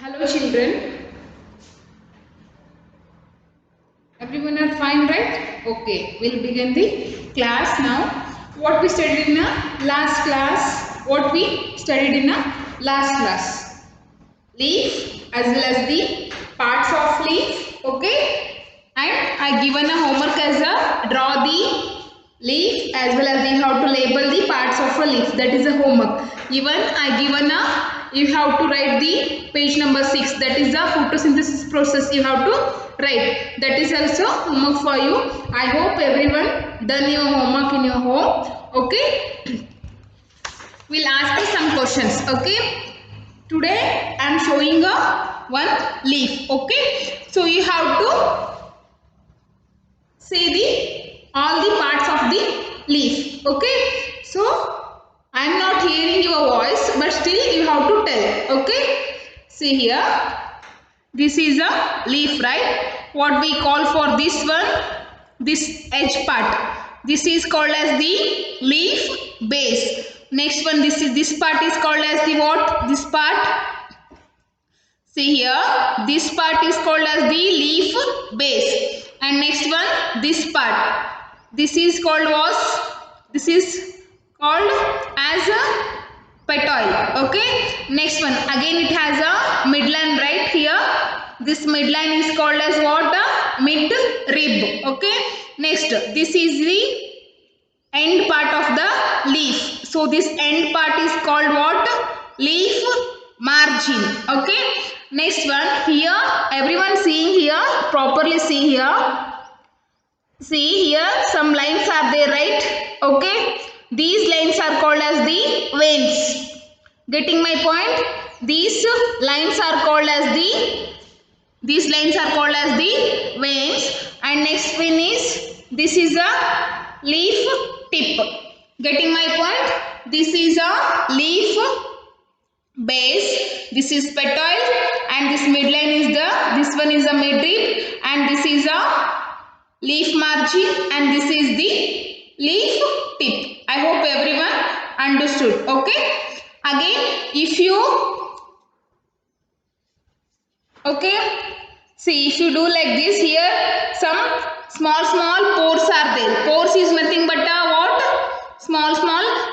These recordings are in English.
Hello children, everyone are fine, right? Okay, we'll begin the class now. What we studied in the last class, what we studied in the last class. Leaf as well as the parts of leaf, okay? And I given a homework as a draw the leaf as well as you have to label the parts of a leaf. That is a homework. Even I given a you have to write the page number 6, that is the photosynthesis process you have to write. That is also homework for you. I hope everyone done your homework in your home. Okay, we'll ask you some questions. Okay, today I am showing a one leaf. Okay, so you have to say the all the parts of the leaf. Okay, so I am not hearing your voice, but still you have to tell. Okay, see here, this is a leaf, right? What we call for this one, this edge part, this is called as the leaf base. Next one, this part is called as the what? This part, see here, this part is called as the leaf base. And next one, this part, this is called was, this is called as a petioid. Okay, next one, again it has a midline right here. This midline is called as what? A mid rib. Okay, next, this is the end part of the leaf. So this end part is called what? Leaf margin. Okay, next one, here everyone seeing here, properly see here. See here, some lines are there, right? Okay, these lines are called as the veins. Getting my point? These lines are called as the, these lines are called as the veins. And next one is, this is a leaf tip. Getting my point? This is a leaf base, this is petioid, and this midline is the, this one is a midrib, and this is a leaf margin, and this is the leaf tip. I hope everyone understood. Okay, again if you, okay, see, if you do like this, here some small pores are there. Pores is nothing but a what? Small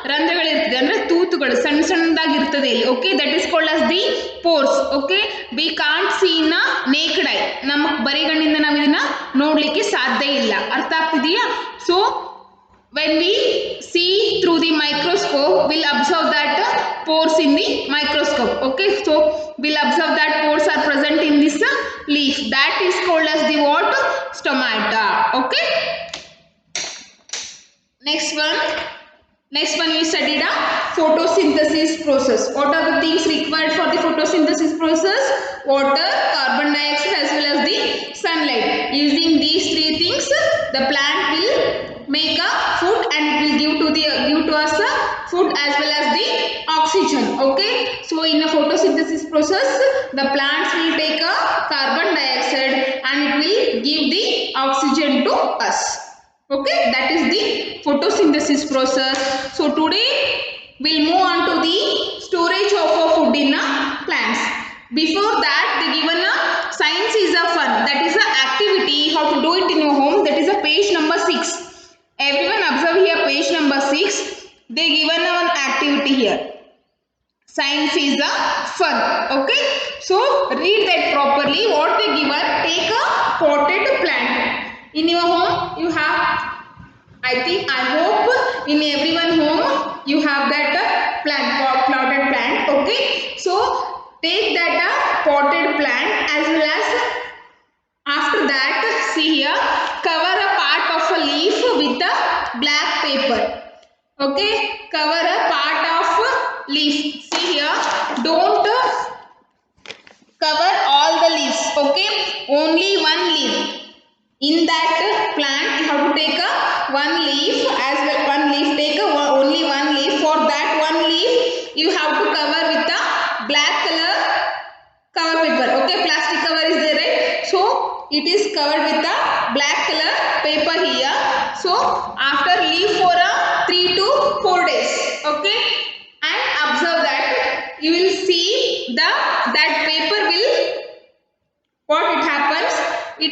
ರಂಧ್ರಗಳಿರ್ತದೆ, ಅಂದ್ರೆ ತೂತುಗಳು ಸಣ್ಣ ಸಣ್ಣದಾಗಿರ್ತದೆ ಇಲ್ಲಿ. Okay, that is called as the pores. Okay, we can't see in a naked eye, ನಮ್ಮ ಬರಿಗಣ್ಣಿಂದ ನಾವು ಇದನ್ನ ನೋಡ್ಲಿಕ್ಕೆ ಸಾಧ್ಯ ಇಲ್ಲ. ಅರ್ಥ ಆಗ್ತಿದೆಯಾ? So when we see through the microscope, we'll observe that pores in the microscope. Okay, so we'll observe that pores are present in this leaf. That is called as the what? Stomata. Okay, next one we studied a photosynthesis process. What are the things required for the photosynthesis process? Water, carbon dioxide as well as the sunlight. Using these three things, the plant will make a food and it will give to us food as well as the oxygen. Okay, so in a photosynthesis process, the plants will take a carbon dioxide and it will give the oxygen to us. Okay, that is the photosynthesis process. So today we'll move on to the storage of a food in plants. Before that, they given a science is a fun, that is a activity, how to do it in your home. That is a page number 6. Everyone observe here, page number 6. They given one activity here. Science is a fun. Okay, so read that properly. What they given? Take a potted plant. In your home you have, I think, I hope in everyone home you have that plant, potted plant. Okay, so take that potted plant as well as, after that, see here, cover a part of a leaf with a black paper. Okay, cover a part of leaf. See here, don't cover all the leaves. Okay, only one leaf. In that plant you have to take a one leaf as well, one leaf, take a only one leaf. For that one leaf you have to cover with a black color cover paper. Okay, plastic cover is there, right? So it is covered with a black color paper here. So after leave for a 3 to 4 days. Okay, and observe that you will see the, that paper will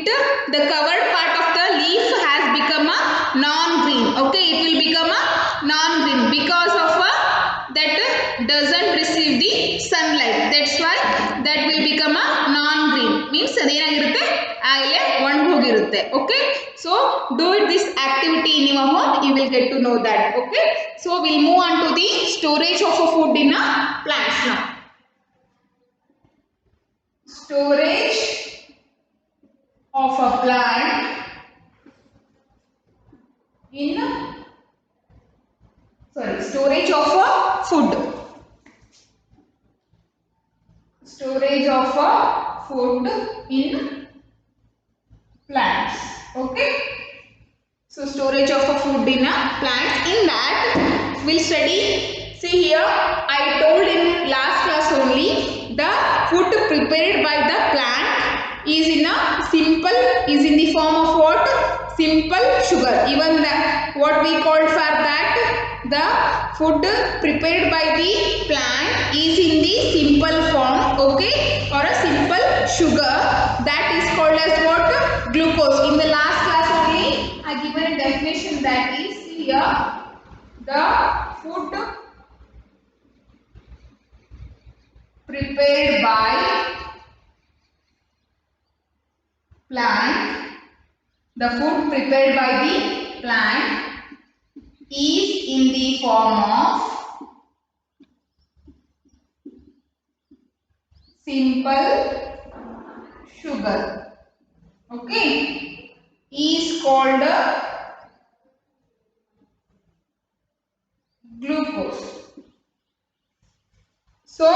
the covered part of the leaf has become a non-green. Okay, it will become a non-green because of that doesn't receive the sunlight. That's why that will become a non-green. Means ಅದೇನಾಗಿರುತ್ತೆ ಆಗಲೇ ಒಣಗೋಗಿರುತ್ತೆ. Okay, so do it this activity in your home. You will get to know that. Okay, so we'll move on to the storage of a food in a plants now. Storage of a plant in storage of a food. Storage of a food in plants. Okay, so storage of a food in a plant. In that we'll study, see here I told in last class only, the food prepared by the plant is in a simple, is in the form of what? Simple sugar. Even the what we called for that, the food prepared by the plant is in the simple form. Okay, or a simple sugar, that is called as what? Glucose. In the last class only I given a definition, that is here the food prepared by plant, the food prepared by the plant is in the form of simple sugar. Okay, is called glucose. So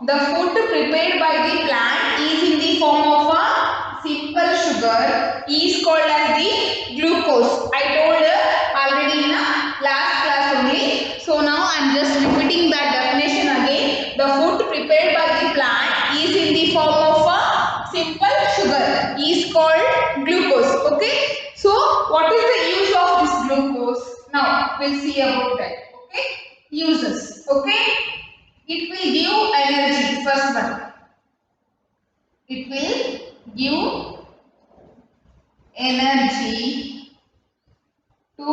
the food prepared by the plant is in the form of a simple sugar, is called as the glucose. I told already in the last class only. So now I am just repeating that definition again. The food prepared by the plant is in the form of a simple sugar, is called glucose. Okay, so what is the use of this glucose? Now we'll see about that. Okay, uses. Okay, it will give energy. First one, it will give energy to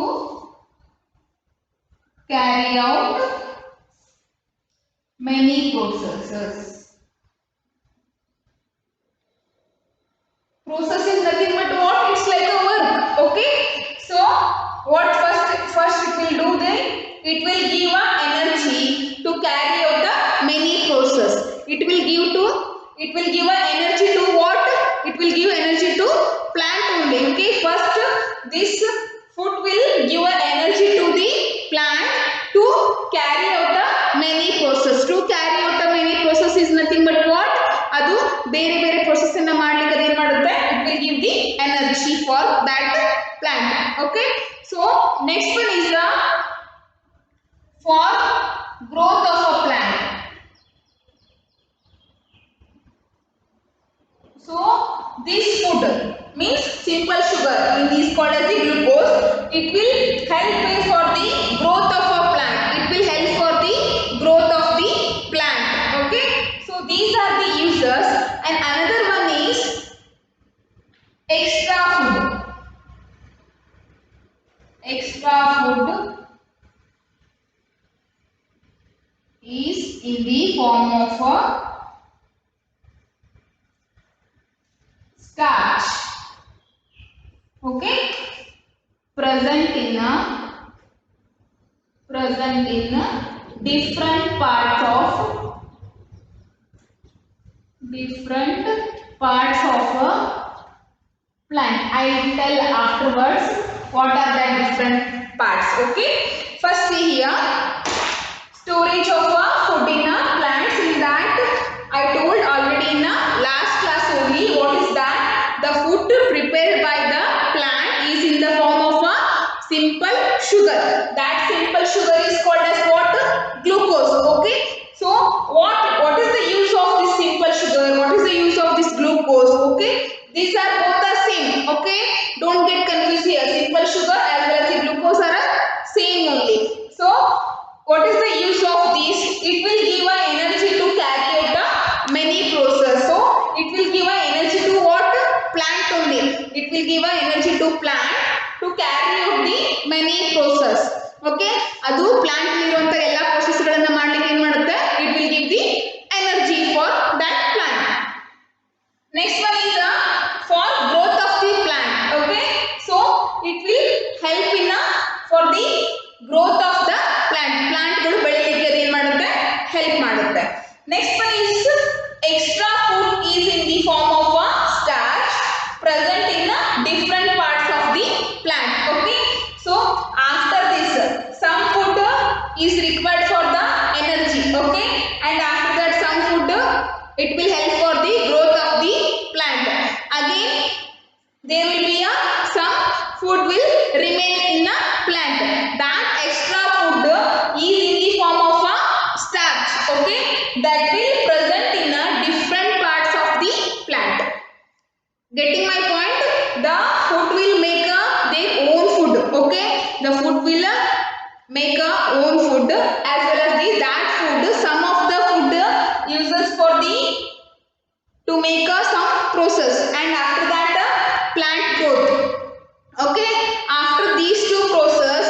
carry out many processes. Process is nothing but what? It's like a work. Okay, so what first it will do then? It will give a energy to carry out the many process. It will give a energy to what? It will give energy to plant only. Okay, first this food will give a energy to the plant to carry out the many process. To carry out the many process is nothing but what? ಅದು ಬೇರೆ ಬೇರೆ process ಅನ್ನು ಮಾಡಲಿಕ್ಕೆ ಏನು ಮಾಡುತ್ತೆ? It will give the energy for that plant. Okay, so next one is the for growth of a plant. So this food means simple sugar, is called as the glucose. It will help for the growth of a plant. It will help for the growth of the plant. Okay, so these are the uses. And another one is extra food. Extra food is in the form of a starch. Okay, present in different parts of a plant. I will tell afterwards what are the different parts. Okay, first see here, storage of a food in a plants is that I told already in the last class only. What is that? The food prepared by the plant is in the form of a simple sugar. That simple sugar is called as what? Glucose. Okay, so what is the use of this simple sugar? What is the use of this glucose? Okay, these are both the same. Okay, don't get confused here. Simple sugar as well as the glucose are same only. So what is the use of these? It will give a energy to carry out the many process. So it will give a energy to what? Plant only. will give a energy to plant to carry out the many process. Okay, adu plant iruವಂತ ಎಲ್ಲ process ಗಳನ್ನ ಮಾಡಲಿಕ್ಕೆ ಏನು ಮಾಡುತ್ತೆ, it will give the energy for that plant. Next one is for growth of the plant. Okay, so it will help in for the growth of the plant. Plant ಗಳು ಬೆಳೆಯಲಿಕ್ಕೆ ಅದು ಏನು ಮಾಡುತ್ತೆ, help ಮಾಡುತ್ತೆ. Next one is extra food is in the form of a starch present in different parts of the plant. Okay, so after this some food is required for the energy. Okay, and after that some food it will help for the growth of the plant. Again there will be some food will remain in a plant. That extra food is in the form of a starch. Okay, that will present in different parts of the plant. Getting my point? The food will make their own food. Okay, the food will make own food as well as that food. Some of the food uses for the to make some process, and after that plant growth. Okay, after these two process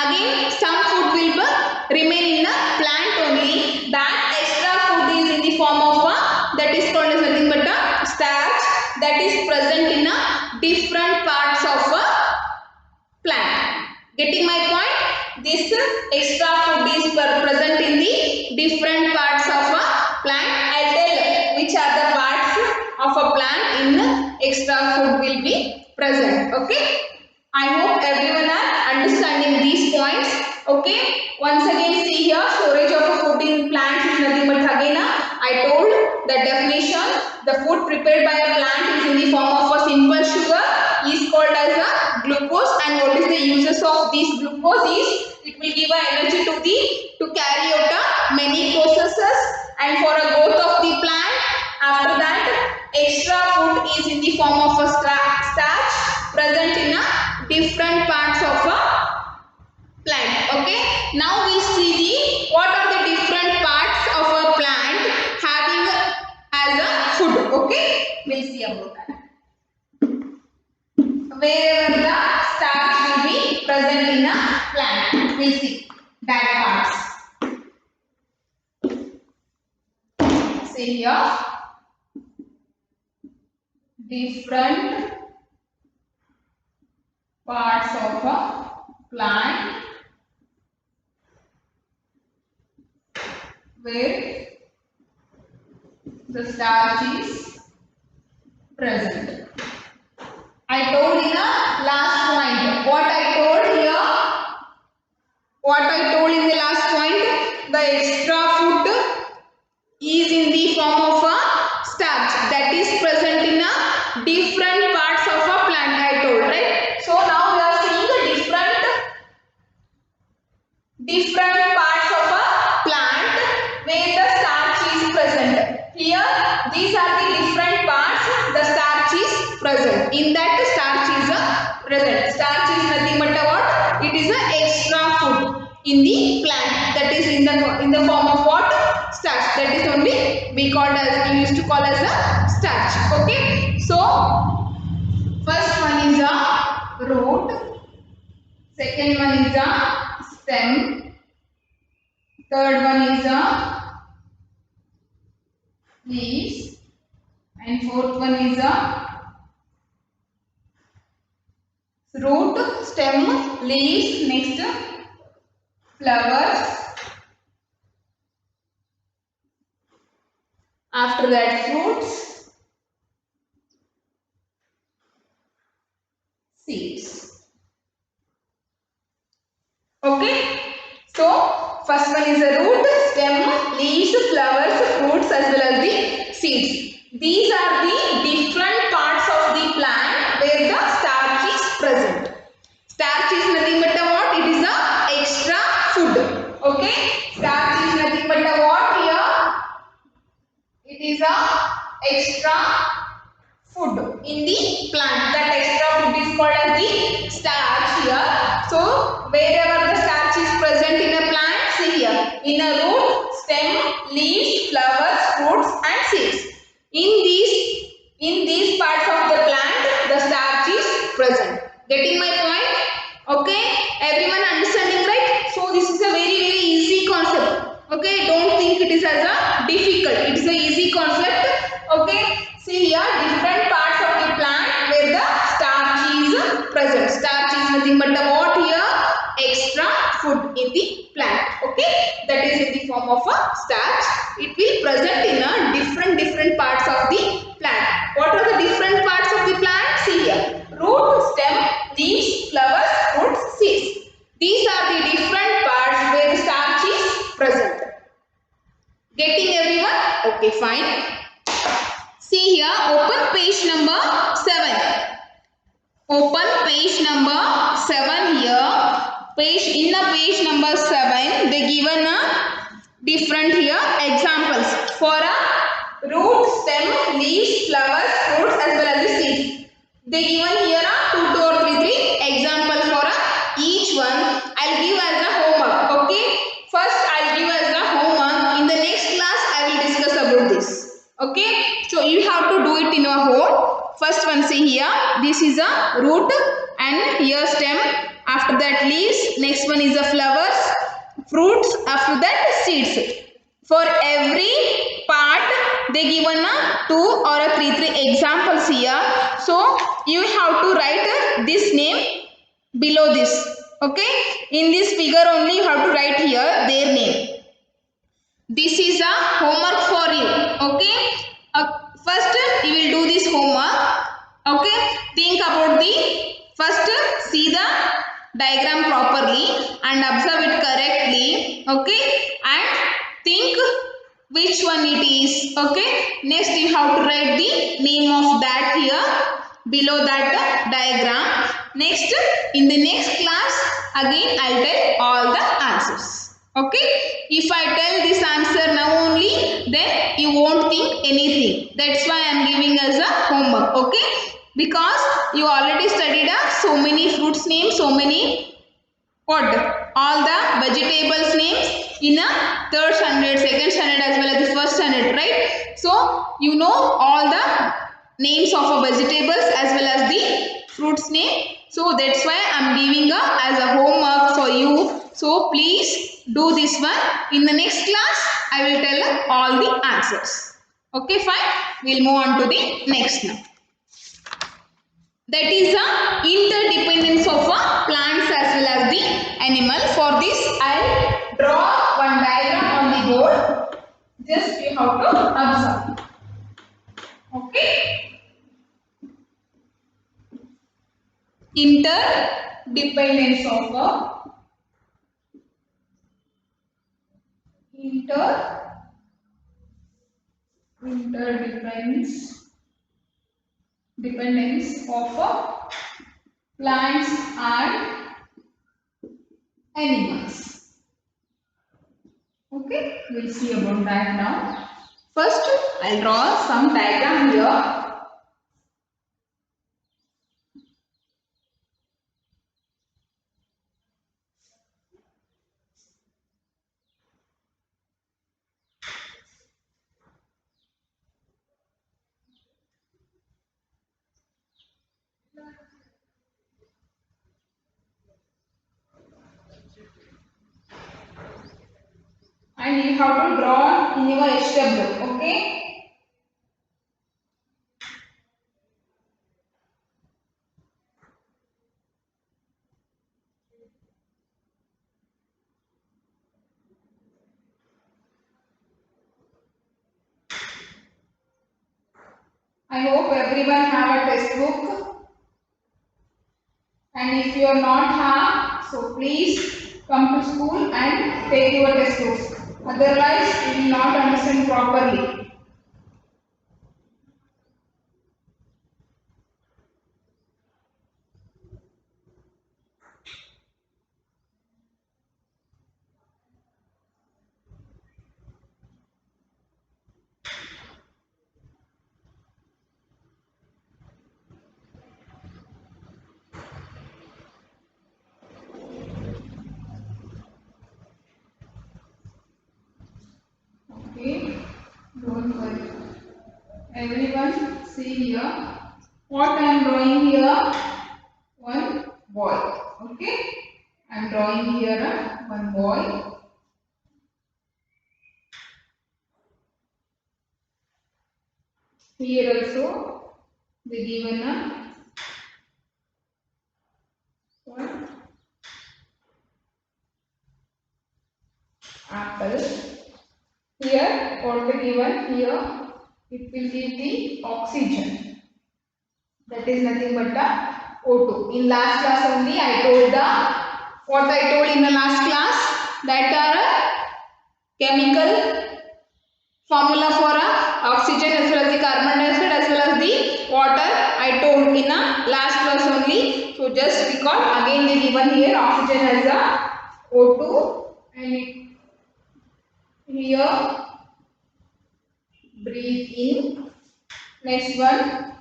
again some food will remain in the plant only. That extra food is in the form of that is called as nothing but a starch that is present in different parts of a plant. Getting my point? This extra food is present in the different parts of a plant. I'll tell which are the parts of a plant in extra food will be present. Okay, I hope everyone are understanding these points. Okay, once again see here, storage of food in plants is nothing but again I told the definition. The food prepared by a plant is in the form of a simple sugar is called as a glucose, and what is the uses of this glucose is it will give a energy to the to carry out many processes and for a growth of the plant. After that extra food is in the form of a starch present in different parts of a plant. Okay, now we see the what are the different parts of a plant having as a food. Okay, we'll see about that. Wherever the starch will be present in a plant, we'll see that parts. See here, different parts of a plant where the starch is present. I told in the last point what I told here, what I told in the last point, the extra food is in the form of a starch that is present in different parts of a plant. I told, right? So now we are seeing the different parts of a plant where the starch is present. Here these are the different parts the starch is present. In that starch is present. Starch is nothing but what? It is a extra food in the plant that is in the form of what? Starch. That is only we used to call as a starch. Okay, so first one is a root, second one is a stem, third one is a leaves, and fourth one is a root, stem, leaves, next flowers, after that fruits, seeds. Okay, so first one is a root, stem, leaves, flowers, fruits as well as the seeds. These are the different parts of the plant where the starch is present. Starch is nothing but what? It is a extra food. Okay, starch is nothing but what here? It is a extra food in the plant. That extra food is called as the starch here. So wherever the starch is present in a plant, see here, in a root, stem, leaves, flowers, fruits and seeds. In these parts of the plant, the starch is Getting my point? Okay, everyone understanding, right? So this is a very easy concept. Okay, don't think it is as a difficult. It is a easy concept. Okay, see here different parts of the plant where the starch is present. Starch is nothing but the what here? Extra food in the plant. Okay, that is in the form of a starch. It will present in a different parts of the plant. What are the different parts of the plant? See here: root, stem, leaves, flowers, fruits, seeds. These are the different parts where the starch is present. Getting everyone? Okay, fine. See here, open page number 7. Open page number 7 here. In the page number 7, they given a different here examples for a root, stem, leaves, flowers, fruits as well as the seeds. They given here a 2 or 3 example for a each one. I'll give as a homework. Okay. First I'll give as a homework. In the next class I will discuss about this. Okay. So you have to do it in your home. First one, see here, this is a root and here stem, after that leaves, next one is the flowers, fruits, after that seeds. For every part they given a 2 or a 3 examples here. So you have to write this name below this. Okay, in this figure only you have to write here their name. This is a homework for you. Okay. First you will do this homework. Okay. Think about the first, see the diagram properly and observe it correctly. Okay. And think which one it is. Okay. Next you have to write the name of that here below that diagram. Next, in the next class again I'll tell all the answers. Okay, if I tell this answer now only, then you won't think anything. That's why I am giving as a homework. Okay, because you already studied so many fruits names, so many what? All the vegetables names in a third standard, second standard as well as the first standard, right? So you know all the names of a vegetables as well as the fruits name. So that's why I'm giving as a homework for you. So please do this one. In the next class, I will tell all the answers. Okay, fine. We'll move on to the next now. That is the interdependence of plants as well as the animal. For this, I'll draw one diagram on the board. Just you have to observe. Okay. Interdependence of dependence of plants and animals. Okay, we'll see about that now. First, I'll draw some diagram here. And you have to draw in your HW, okay? I hope everyone have a textbook. And if you are not have, so please come to school and take your textbooks. Otherwise, you will not understand properly. Okay, don't worry. Everyone see here. What I am drawing here? one boy. Okay, I am drawing here one boy. Here also they given one apple. Here what they given here, it will give the oxygen. That is nothing but the O2. In last class only I told what I told in the last class, that are chemical formula for oxygen as well as the carbon dioxide as well as the water. I told in a last class only. So just recall again, they given here oxygen as a O2 and here breathe in. Next one,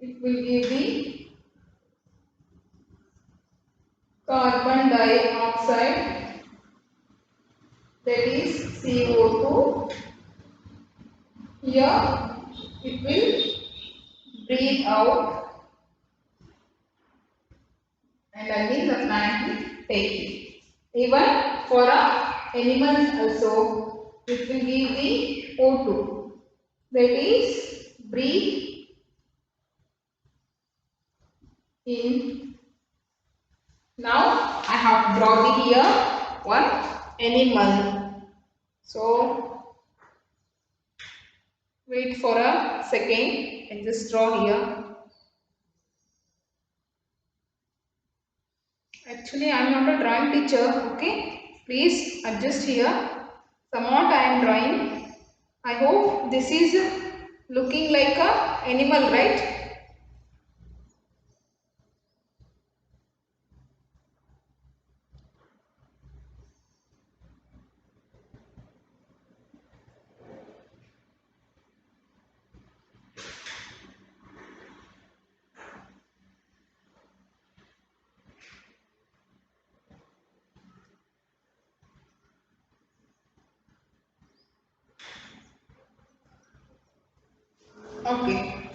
it will give the carbon dioxide, that is CO2. Here it will breathe out and again the plant will take it. Even for animals also it will give the O2, that is breathe in. Now I have drawn here one animal. So wait for a second and just draw here. Actually, I am not a drawing teacher, okay? Please adjust here. Somewhat I am drawing. I hope this is looking like a animal, right? Okay.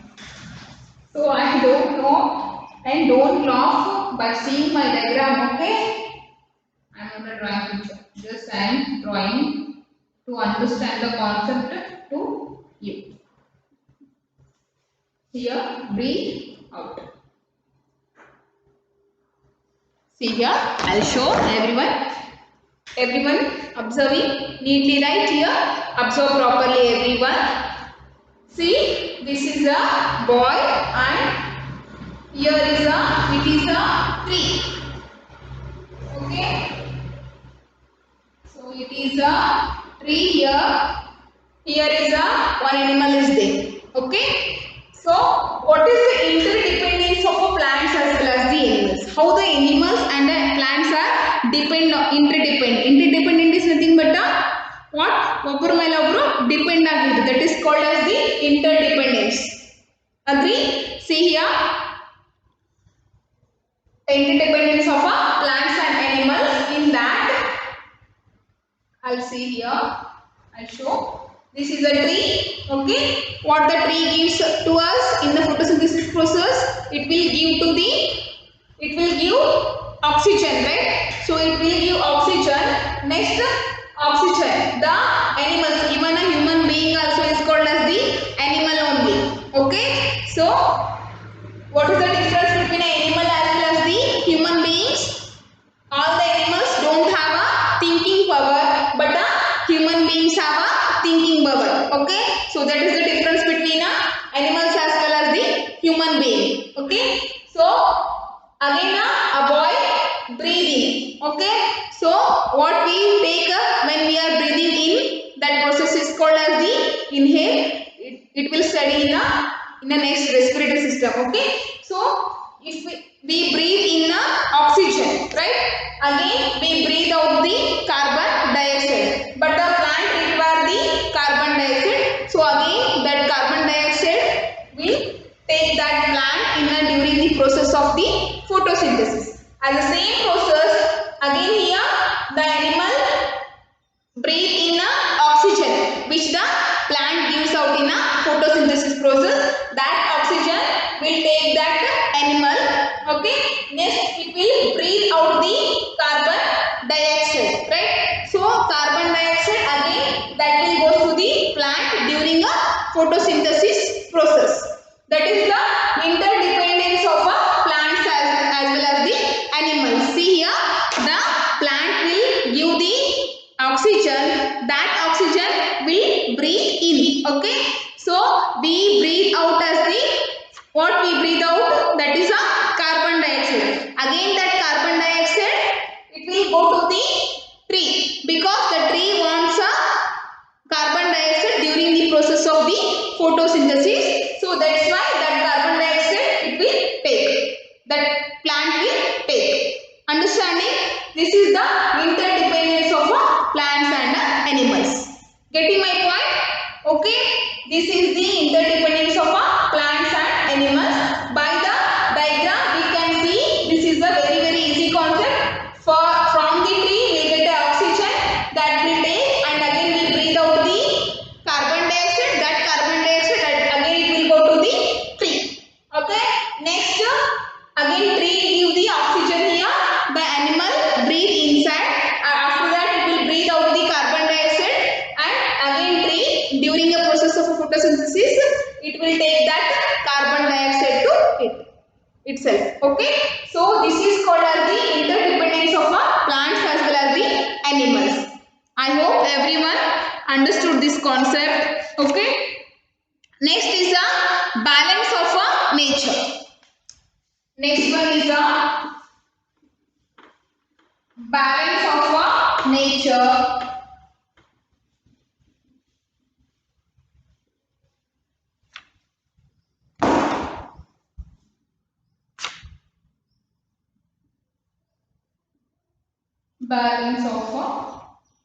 So I don't know and don't laugh by seeing my diagram, okay? I am not a drawing teacher. Just I am drawing to understand the concept to you. Here, breathe out. See here, I'll show everyone. Everyone observing neatly right here. Observe properly everyone. See, this is a boy and here is it is a tree. Okay. So it is a tree here. Here is one animal is there. Okay. So what is the interdependence of plants as well as the animals? How the animals and the plants are interdependent. Interdependent is nothing but what? Obru mele obru depend agidi. That is called as the interdependence. Agree? See here. Interdependence of plants and animals. In that, I'll see here. I'll show. This is a tree. Okay. What the tree gives to us in the photosynthesis process, it will give oxygen, right? So it will give oxygen. Next, oxygen. The animals, even a human being also is called as the animal only. Okay. So what is the difference between an animal as well as the human beings? All the animals don't have a thinking power, but the human beings have a thinking power. Okay, so that is the difference between animals as well as the human being. Okay, so again a boy breathing. Okay, so what we take when we are breathing in, that process is called as the inhale. It will study in the next respiratory system. Okay, so if we breathe in oxygen, right? Again we breathe out the carbon dioxide, but the plant require the carbon dioxide. So again that carbon dioxide will take that plant during the process of the photosynthesis. As the same process, again here the animal breathe in oxygen which the plant gives out in a photosynthesis process. That oxygen Okay, next it will breathe out the carbon dioxide, right? So carbon dioxide again that will go to the plant during a photosynthesis process. That is the interdependence of a plants as well as the animals. See here, the plant will give the oxygen, that oxygen will breathe in. Okay, so we breathe out as the, what we breathe out, that is a carbon dioxide. Again that carbon dioxide, it will go to the tree because the tree wants a carbon dioxide during the process of the photosynthesis. So that's why that carbon dioxide it will take, that plant will take. Understanding? This is the interdependence of plants and animals. Getting my point? Okay, this is the interdependence of plants and animals. By the diagram we can see this is a very easy concept. From the tree we get the oxygen that will take, and again we breathe out the carbon dioxide, that carbon dioxide again it will go to the tree. Okay, next again tree give the oxygen here, the animal breathe inside, after that it will breathe out the carbon dioxide, and again tree during a process of photosynthesis it will take that carbon dioxide to itself. Okay, so this is called as the interdependence of plants as well as the animals. I hope everyone understood this concept. Okay, next is a balance of nature. Next one is a balance of nature. Balance of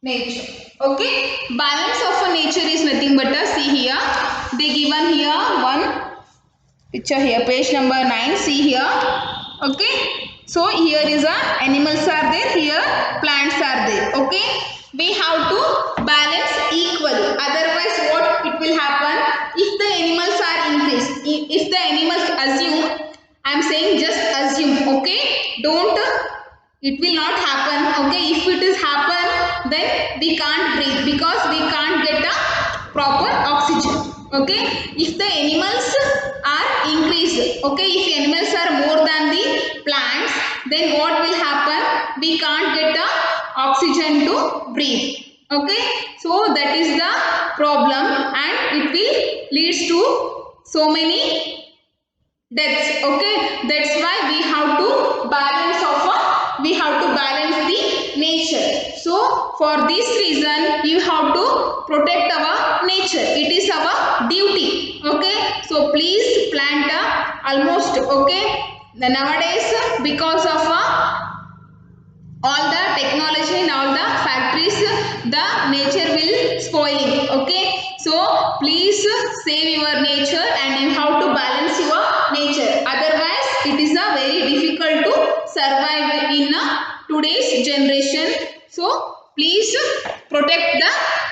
nature. Okay, balance of nature is nothing but a, see here they given here one picture here, page number 9. See here. Okay, so here is a animals are there, here plants are there. Okay, we have to balance equally, otherwise what it will happen, if the animals are increased, if the animals assume, I am saying just assume, okay, don't, it will not happen. Okay, if it is happen then we can't breathe because we can't get a proper oxygen. Okay, if the animals are increased, okay, if animals are more than the plants, then what will happen, we can't get the oxygen to breathe. Okay, so that is the problem and it will leads to so many deaths. Okay, that's why we have to balance we have to balance the nature. So for this reason you have to protect our nature, it is our duty. Okay, so please plant almost, okay, nowadays because of all the technology in all the factories, the nature will spoiling. Okay, so please save your nature and you have to balance your nature, otherwise it is a very difficult to survive in today's generation. So please protect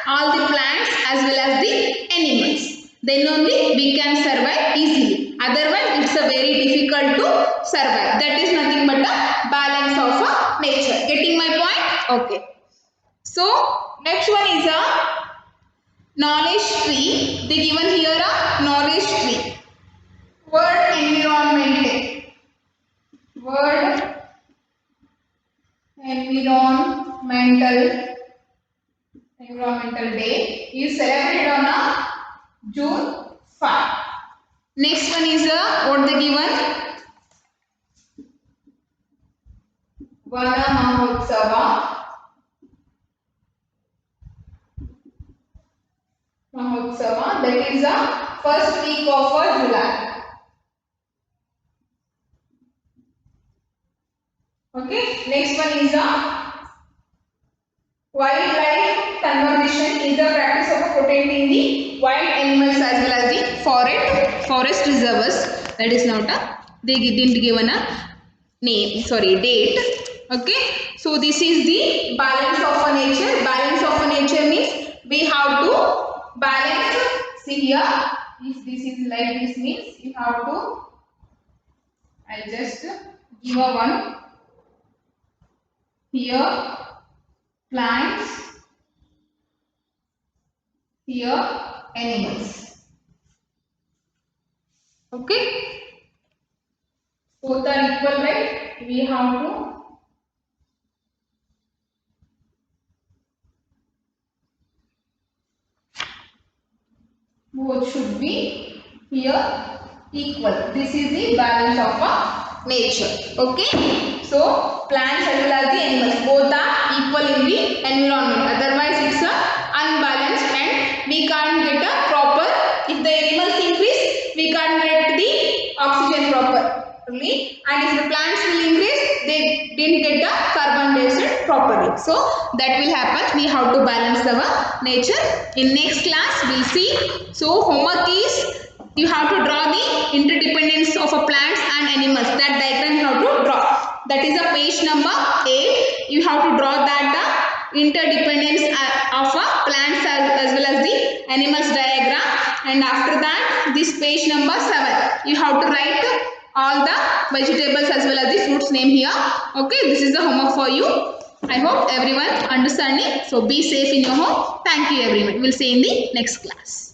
all the plants as well as the animals, then only we can survive easily, otherwise it's a very difficult to survive. That is nothing but a balance of nature. Getting my point? Okay, so next one is a knowledge tree. They given here a knowledge tree. World environmental environmental day is celebrated on June 5. Next one is what they given, Vana Mahotsava, that is the first week of July. Okay, next one is wildlife conservation, is the practice of protecting the wild animals as well as the forest reserves. That is not they didn't given a name, sorry, date. Okay, so this is the balance of nature. Balance of nature means we have to balance. See here, if this is like this means you have to, I'll just Give a one. Here plants. Here animals. Okay. Both are equal, right? We have to both should be here equal. This is the balance of a nature. Okay. So plants as well as the animals both are equal in the environment. Otherwise it's a unbalanced and we can't get a proper. If the animals increase, we can't get the oxygen properly, and if the plants will increase, they didn't get the carbon dioxide properly. So that will happen. We have to balance our nature. In next class we'll see. So homework is you have to draw the interdependence of a plants and animals. That diagram you have to draw. That is a page number 8. You have to draw that interdependence of a plants as well as the animals diagram, and after that this page number 7 you have to write all the vegetables as well as the fruits name here. Okay, this is the homework for you. I hope everyone understanding. So be safe in your home. Thank you everyone. We'll see you in the next class.